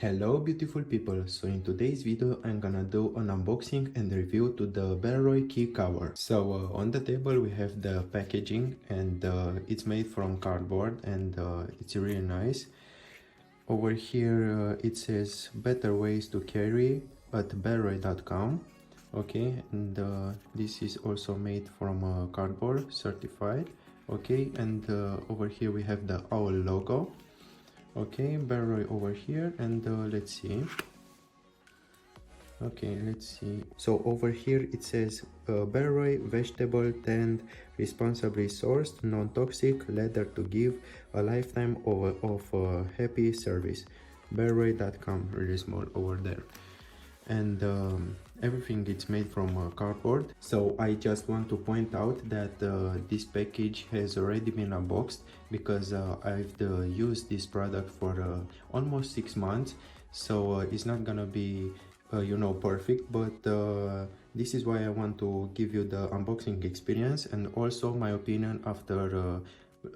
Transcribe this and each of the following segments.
Hello beautiful people, so in today's video I'm gonna do an unboxing and review to the Bellroy Key Cover. So on the table we have the packaging and it's made from cardboard and it's really nice. Over here it says better ways to carry at bellroy.com. Okay, and this is also made from cardboard, certified. Okay, and over here we have the owl logo. Okay, Bellroy over here, and let's see. Okay, let's see. So over here it says Bellroy vegetable tanned, responsibly sourced, non-toxic leather to give a lifetime of happy service. Bellroy.com, really small over there. And everything is made from cardboard. So I just want to point out that this package has already been unboxed because I've used this product for almost 6 months, so it's not gonna be you know, perfect, but this is why I want to give you the unboxing experience and also my opinion after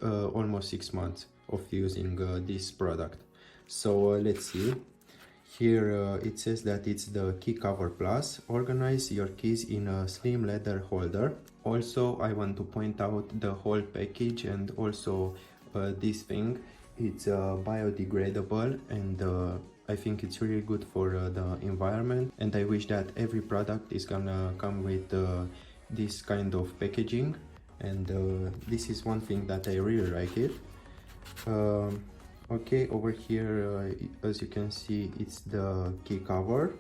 almost 6 months of using this product. So let's see. Here it says that it's the Key Cover Plus. Organize your keys in a slim leather holder. Also, I want to point out the whole package and also this thing. It's biodegradable and I think it's really good for the environment, and I wish that every product is gonna come with this kind of packaging, and this is one thing that I really like it. Okay, over here as you can see it's the key cover,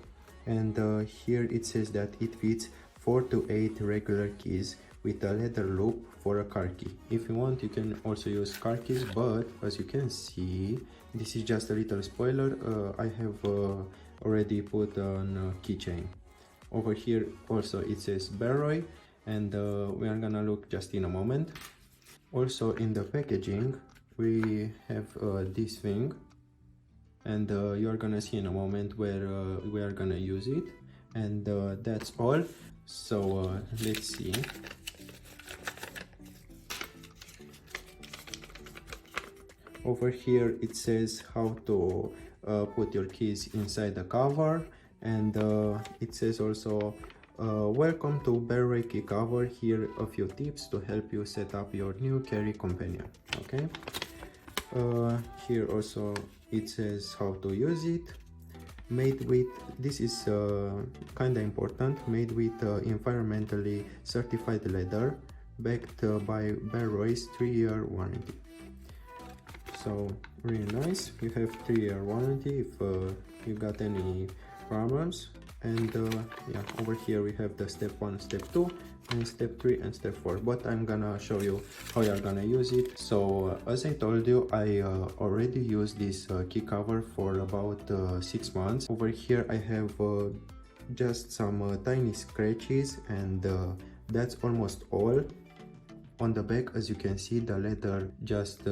and here it says that it fits 4 to 8 regular keys with a leather loop for a car key. If you want you can also use car keys, but as you can see this is just a little spoiler, I have already put on a keychain. Over here also it says Bellroy, and we are gonna look just in a moment. Also in the packaging we have this thing, and you're gonna see in a moment where we are gonna use it, and that's all. So let's see. Over here it says how to put your keys inside the cover, and it says also welcome to Bellroy Key Cover. Here a few tips to help you set up your new carry companion. Okay, here also it says how to use it. Made with, this is kind of important, made with environmentally certified leather, backed by Bellroy's 3-year warranty. So really nice. You have 3-year warranty if you got any problems. And yeah, over here we have the step 1, step 2, and step 3 and step 4, but I'm gonna show you how you're gonna use it. So as I told you, I already used this key cover for about 6 months. Over here I have just some tiny scratches, and that's almost all. On the back, as you can see, the leather just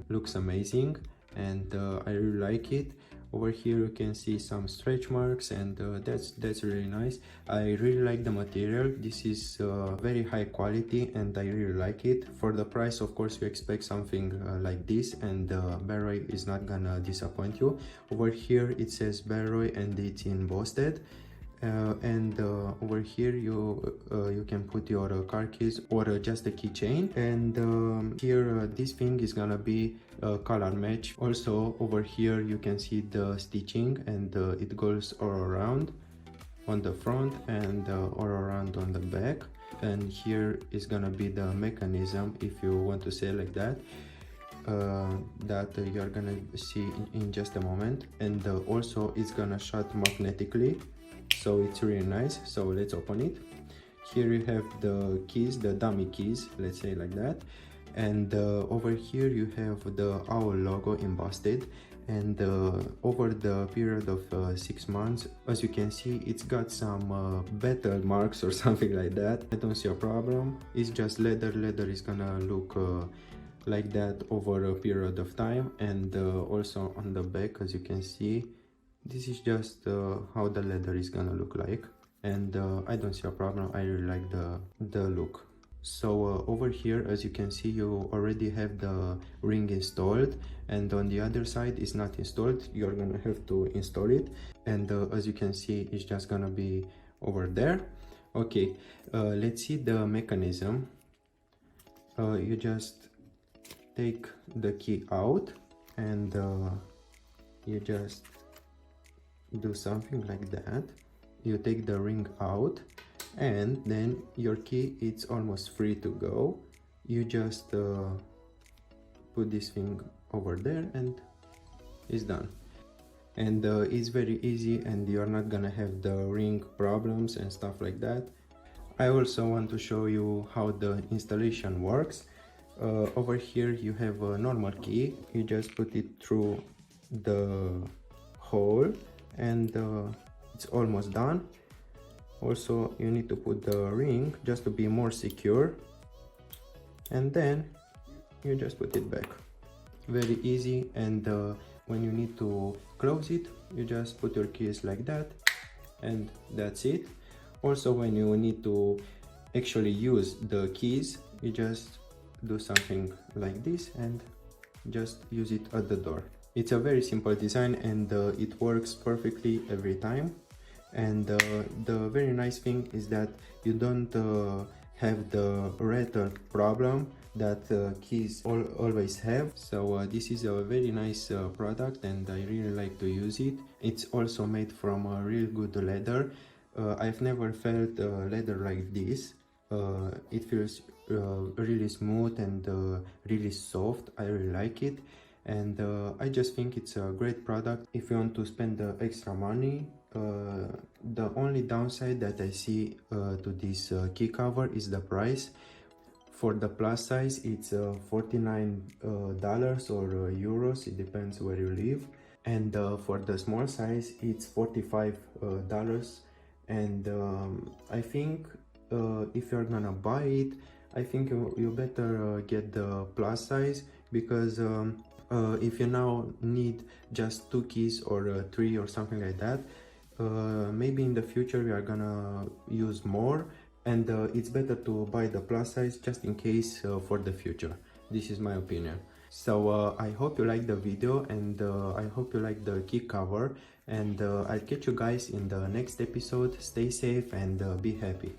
looks amazing, and I really like it. Over here you can see some stretch marks, and that's really nice. I really like the material. This is very high quality and I really like it. For the price, of course, you expect something like this, and Bellroy is not gonna disappoint you. Over here it says Bellroy and it's embossed. And over here you can put your car keys or just a keychain, and here this thing is gonna be color match. Also over here you can see the stitching, and it goes all around on the front and all around on the back, and here is gonna be the mechanism, if you want to say like that, that you're gonna see in just a moment, and also it's gonna shut magnetically. So it's really nice. So let's open it. Here you have the keys, the dummy keys, let's say like that, and over here you have the owl logo embossed, and over the period of 6 months, as you can see, it's got some battle marks or something like that. I don't see a problem. It's just leather. Leather is gonna look like that over a period of time, and also on the back, as you can see, this is just how the leather is gonna look like, and I don't see a problem. I really like the look. So over here, as you can see, you already have the ring installed, and on the other side is not installed. You're gonna have to install it, and as you can see, it's just gonna be over there. Okay, let's see the mechanism. You just take the key out, and you just do something like that. You take the ring out, and then your key, it's almost free to go. You just put this thing over there and it's done. And it's very easy, and you're not gonna have the ring problems and stuff like that. I also want to show you how the installation works. Over here you have a normal key. You just put it through the hole, and it's almost done. Also, you need to put the ring just to be more secure, and then you just put it back. Very easy. And when you need to close it, you just put your keys like that, and that's it. Also, when you need to actually use the keys, you just do something like this and just use it at the door. It's a very simple design, and it works perfectly every time. And the very nice thing is that you don't have the rattle problem that keys always have. So this is a very nice product, and I really like to use it. It's also made from a real good leather. I've never felt leather like this. It feels really smooth and really soft. I really like it, and I just think it's a great product if you want to spend the extra money. The only downside that I see to this key cover is the price. For the plus size, it's $49 or euros, it depends where you live. And for the small size, it's $45. And I think if you're gonna buy it, I think you better get the plus size, because if you now need just 2 keys or 3 or something like that, maybe in the future we are gonna use more, and it's better to buy the plus size just in case for the future. This is my opinion. So I hope you like the video, and I hope you like the key cover, and I'll catch you guys in the next episode. Stay safe and be happy.